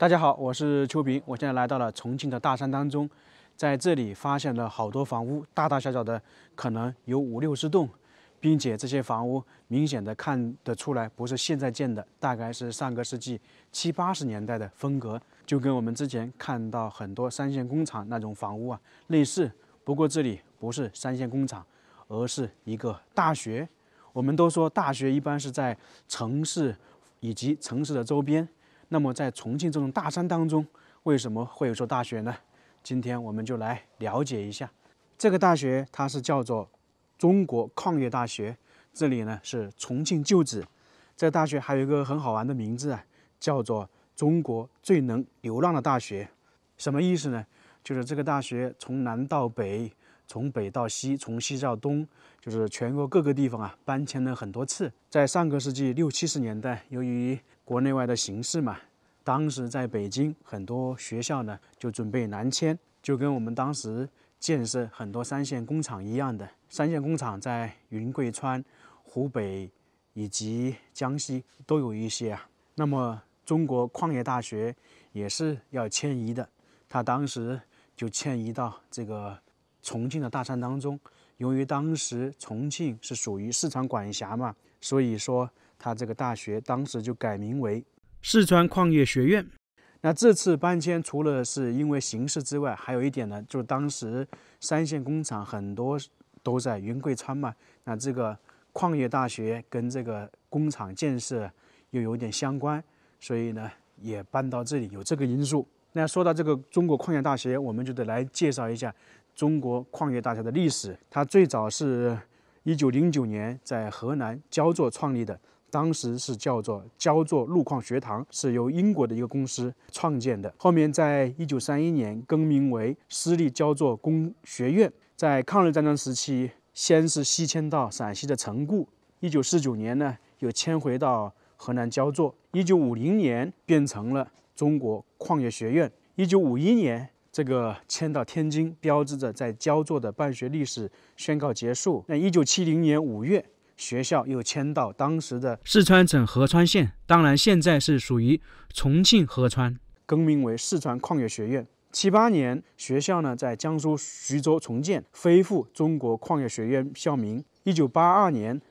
大家好，我是邱平，我现在来到了重庆的大山当中，在这里发现了好多房屋，大大小小的，可能有50-60栋，并且这些房屋明显的看得出来不是现在建的，大概是上个世纪70、80年代的风格，就跟我们之前看到很多三线工厂那种房屋类似。不过这里不是三线工厂，而是一个大学。我们都说大学一般是在城市以及城市的周边。那么在重庆这种大山当中，为什么会有所大学呢？今天我们就来了解一下。这个大学它是叫做中国矿业大学，这里呢是重庆旧址。这个大学还有一个很好玩的名字叫做中国最能流浪的大学。什么意思呢？就是这个大学从南到北，从北到西，从西到东，就是全国各个地方搬迁了很多次。在上个世纪60、70年代，由于国内外的形势嘛，当时在北京很多学校呢就准备南迁，就跟我们当时建设很多三线工厂一样的。三线工厂在云贵川、湖北以及江西都有一些那么中国矿业大学也是要迁移的，它当时就迁移到这个重庆的大山当中。由于当时重庆是属于四川管辖嘛，所以说它这个大学当时就改名为四川矿业学院。那这次搬迁除了是因为形势之外，还有一点呢，就是当时三线工厂很多都在云贵川嘛，那这个矿业大学跟这个工厂建设又有点相关，所以呢也搬到这里，有这个因素。那说到这个中国矿业大学，我们就得来介绍一下中国矿业大学的历史。它最早是1909年在河南焦作创立的，当时是叫做焦作路矿学堂，是由英国的一个公司创建的。后面在1931年更名为私立焦作工学院。在抗日战争时期，先是西迁到陕西的城固，1949年呢又迁回到河南焦作，1950年变成了中国矿业学院。1951年这个迁到天津，标志着在焦作的办学历史宣告结束。那1970年5月，学校又迁到当时的四川省合川县，当然现在是属于重庆合川，更名为四川矿业学院。78年，学校呢在江苏徐州重建，恢复中国矿业学院校名。1982年，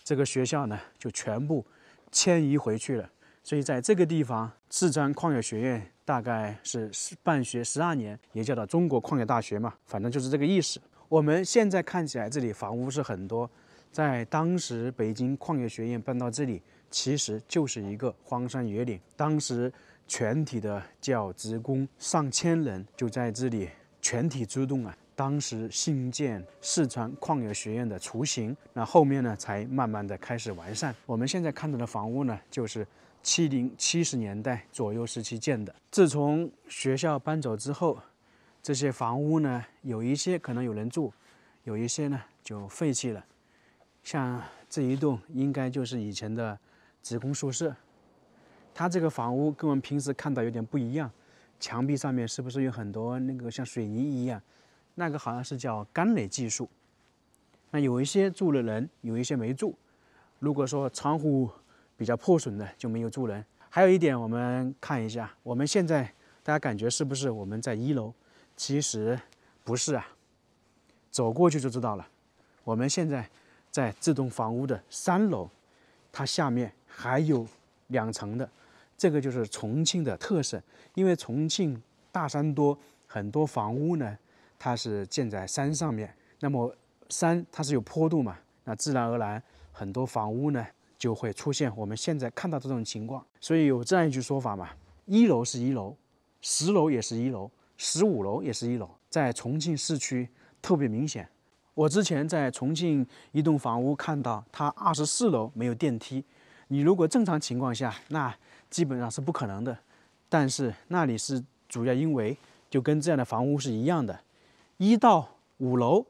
这个学校呢就全部迁移回去了。所以在这个地方，四川矿业学院大概是办学12年，也叫做中国矿业大学嘛，反正就是这个意思。我们现在看起来这里房屋是很多，在当时北京矿业学院搬到这里，其实就是一个荒山野岭。当时全体的教职工上千人就在这里全体出动当时兴建四川矿业学院的雏形，那后面呢才慢慢的开始完善。我们现在看到的房屋呢，就是70、70年代左右时期建的。自从学校搬走之后，这些房屋呢，有一些可能有人住，有一些呢就废弃了。像这一栋应该就是以前的职工宿舍，它这个房屋跟我们平时看到有点不一样，墙壁上面是不是有很多那个像水泥一样？那个好像是叫干垒技术。那有一些住了人，有一些没住。如果说窗户比较破损的就没有住人。还有一点，我们看一下，我们现在大家感觉是不是我们在1楼？其实不是走过去就知道了。我们现在在这栋房屋的3楼，它下面还有2层的，这个就是重庆的特色。因为重庆大山多，很多房屋呢，它是建在山上面，那么山它是有坡度嘛，那自然而然很多房屋呢就会出现我们现在看到这种情况。所以有这样一句说法嘛，1楼是1楼，10楼也是1楼，15楼也是1楼，在重庆市区特别明显。我之前在重庆一栋房屋看到，它24楼没有电梯。你如果正常情况下，那基本上是不可能的。但是那里是主要因为就跟这样的房屋是一样的，1到5楼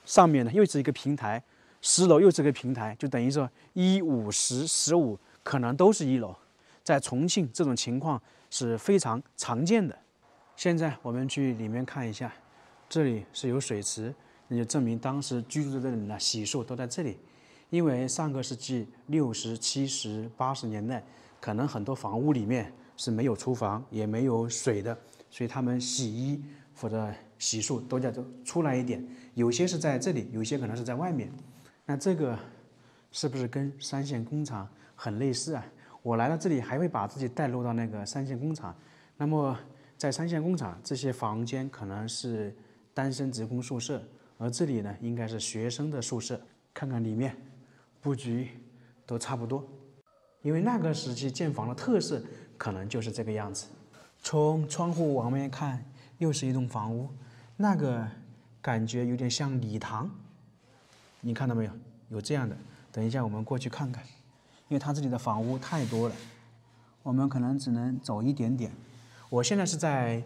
上面呢又是一个平台，10楼又是一个平台，就等于说1、5、10、15可能都是1楼。在重庆这种情况是非常常见的。现在我们去里面看一下，这里是有水池，那就证明当时居住的人呢洗漱都在这里。因为上个世纪60、70、80年代，可能很多房屋里面是没有厨房也没有水的，所以他们洗衣或者洗漱都要出来一点，有些是在这里，有些可能是在外面。那这个是不是跟三线工厂很类似啊？我来到这里还会把自己带入到那个三线工厂。那么在三线工厂，这些房间可能是单身职工宿舍，而这里呢应该是学生的宿舍。看看里面布局都差不多，因为那个时期建房的特色可能就是这个样子。从窗户往外面看，又是一栋房屋，那个感觉有点像礼堂。你看到没有？有这样的。等一下我们过去看看，因为它这里的房屋太多了，我们可能只能走一点点。我现在是在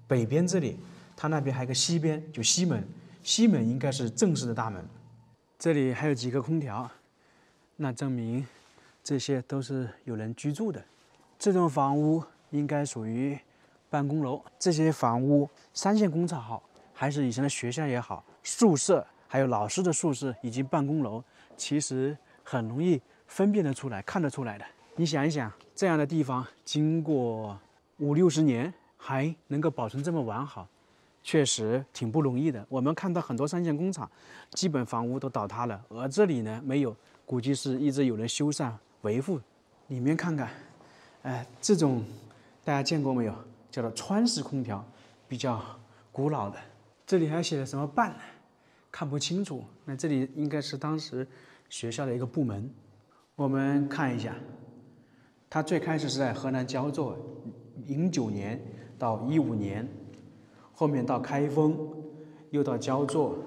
北边这里，它那边还有个西边，就西门。西门应该是正式的大门。这里还有几个空调，那证明这些都是有人居住的。这栋房屋应该属于办公楼。这些房屋，三线工厂好，还是以前的学校也好，宿舍还有老师的宿舍以及办公楼，其实很容易分辨得出来、看得出来的。你想一想，这样的地方经过50、60年还能够保存这么完好，确实挺不容易的。我们看到很多三线工厂，基本房屋都倒塌了，而这里呢没有，估计是一直有人修缮维护。里面看看，这种大家见过没有？叫做川式空调，比较古老的。这里还写了什么办，看不清楚。那这里应该是当时学校的一个部门。我们看一下，它最开始是在河南焦作，09年到15年。后面到开封，又到焦作，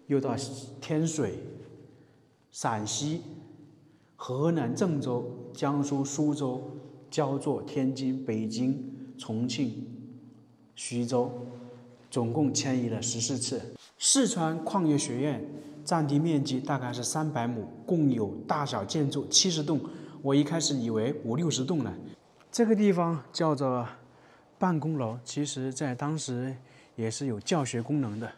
又到天水、陕西、河南郑州、江苏苏州、焦作、天津、北京、重庆、徐州，总共迁移了14次。四川矿业学院占地面积大概是300亩，共有大小建筑70栋。我一开始以为50、60栋呢。这个地方叫做办公楼，其实在当时也是有教学功能的，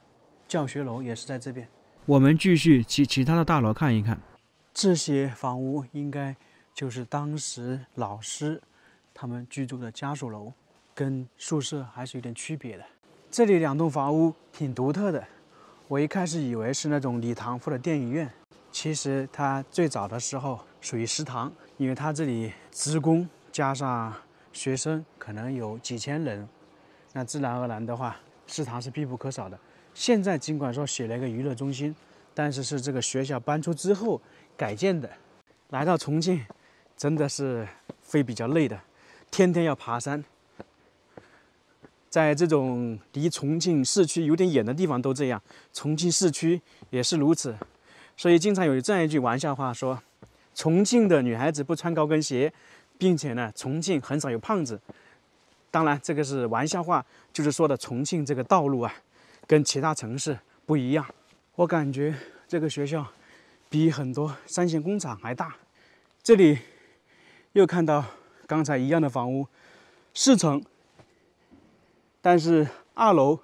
教学楼也是在这边。我们继续去其他的大楼看一看，这些房屋应该就是当时老师他们居住的家属楼，跟宿舍还是有点区别的。这里2栋房屋挺独特的，我一开始以为是那种礼堂或者电影院，其实它最早的时候属于食堂，因为它这里职工加上学生可能有几千人，那自然而然的话，食堂是必不可少的。现在尽管说写了一个娱乐中心，但是是这个学校搬出之后改建的。来到重庆，真的是会比较累的，天天要爬山。在这种离重庆市区有点远的地方都这样，重庆市区也是如此。所以经常有这样一句玩笑话说，重庆的女孩子不穿高跟鞋，并且呢，重庆很少有胖子。当然，这个是玩笑话，就是说的重庆这个道路啊，跟其他城市不一样。我感觉这个学校比很多三线工厂还大。这里又看到刚才一样的房屋，4层，但是2楼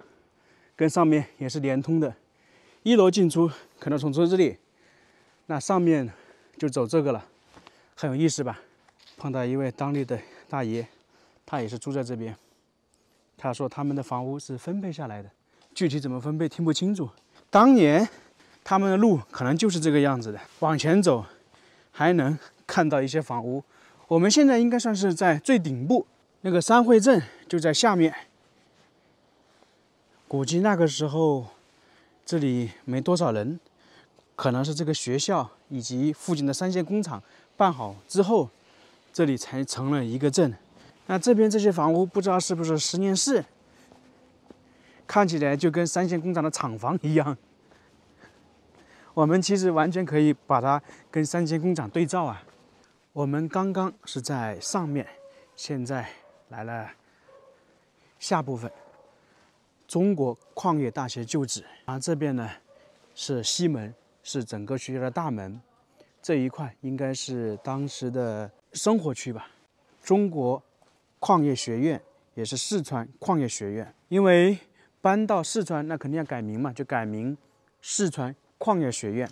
跟上面也是连通的。1楼进出可能从这里，那上面就走这个了，很有意思吧？碰到一位当地的大爷，他也是住在这边。他说他们的房屋是分配下来的，具体怎么分配听不清楚。当年他们的路可能就是这个样子的，往前走还能看到一些房屋。我们现在应该算是在最顶部，那个三汇镇就在下面。估计那个时候这里没多少人，可能是这个学校以及附近的三线工厂办好之后，这里才成了一个镇。那这边这些房屋不知道是不是实验室，看起来就跟三线工厂的厂房一样。我们其实完全可以把它跟三线工厂对照啊。我们刚刚是在上面，现在来了下部分，中国矿业大学旧址。这边呢是西门，是整个学校的大门。这一块应该是当时的生活区吧。中国矿业学院也是四川矿业学院，因为搬到四川，那肯定要改名嘛，就改名四川矿业学院。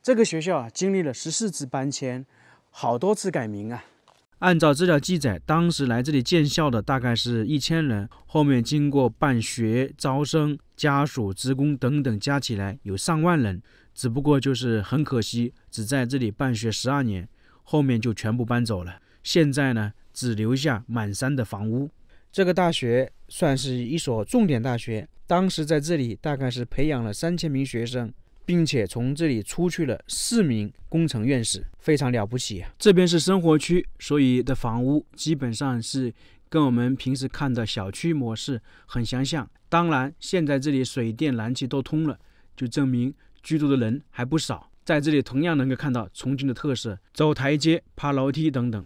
这个学校啊，经历了14次搬迁，好多次改名啊。按照资料记载，当时来这里建校的大概是1000人，后面经过办学、招生、家属、职工等等，加起来有上万人。只不过就是很可惜，只在这里办学12年，后面就全部搬走了。现在呢，只留下满山的房屋。这个大学算是一所重点大学，当时在这里大概是培养了3000名学生，并且从这里出去了4名工程院士，非常了不起啊！这边是生活区，所以的房屋基本上是跟我们平时看的小区模式很相像。当然，现在这里水电燃气都通了，就证明居住的人还不少。在这里同样能够看到重庆的特色，走台阶、爬楼梯等等。